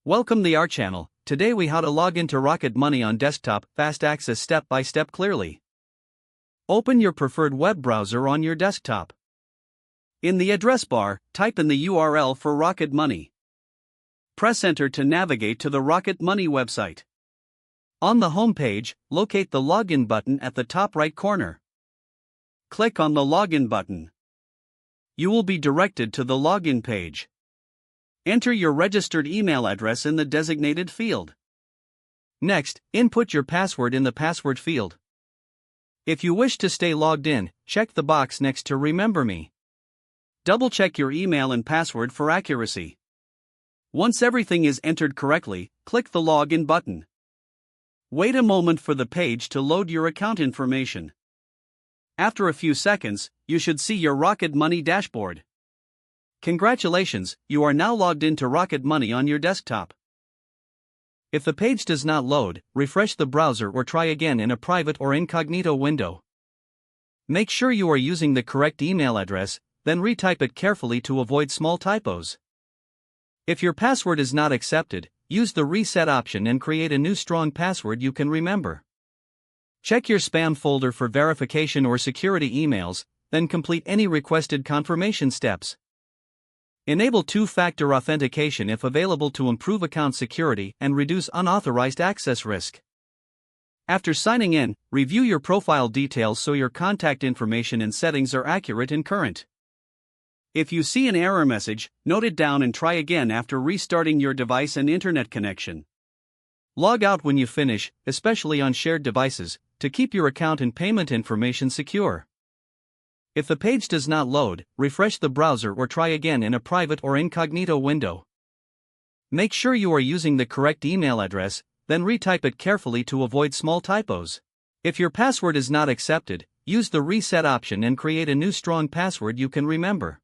Welcome to our channel. Today we how to log into Rocket Money on desktop, fast access step by step clearly. Open your preferred web browser on your desktop. In the address bar, type in the URL for Rocket Money. Press enter to navigate to the Rocket Money website. On the home page, locate the login button at the top right corner. Click on the login button. You will be directed to the login page. Enter your registered email address in the designated field. Next, input your password in the password field. If you wish to stay logged in, check the box next to Remember Me. Double-check your email and password for accuracy. Once everything is entered correctly, click the Login button. Wait a moment for the page to load your account information. After a few seconds, you should see your Rocket Money dashboard. Congratulations, you are now logged into Rocket Money on your desktop. If the page does not load, refresh the browser or try again in a private or incognito window. Make sure you are using the correct email address, then retype it carefully to avoid small typos. If your password is not accepted, use the reset option and create a new strong password you can remember. Check your spam folder for verification or security emails, then complete any requested confirmation steps. Enable two-factor authentication if available to improve account security and reduce unauthorized access risk. After signing in, review your profile details so your contact information and settings are accurate and current. If you see an error message, note it down and try again after restarting your device and internet connection. Log out when you finish, especially on shared devices, to keep your account and payment information secure. If the page does not load, refresh the browser or try again in a private or incognito window. Make sure you are using the correct email address, then retype it carefully to avoid small typos. If your password is not accepted, use the reset option and create a new strong password you can remember.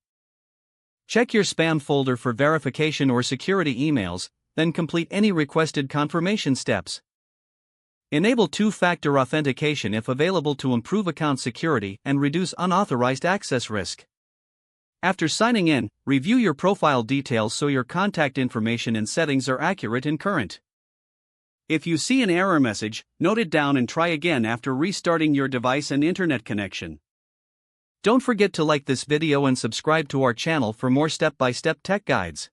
Check your spam folder for verification or security emails, then complete any requested confirmation steps. Enable two-factor authentication if available to improve account security and reduce unauthorized access risk. After signing in, review your profile details so your contact information and settings are accurate and current. If you see an error message, note it down and try again after restarting your device and internet connection. Don't forget to like this video and subscribe to our channel for more step-by-step tech guides.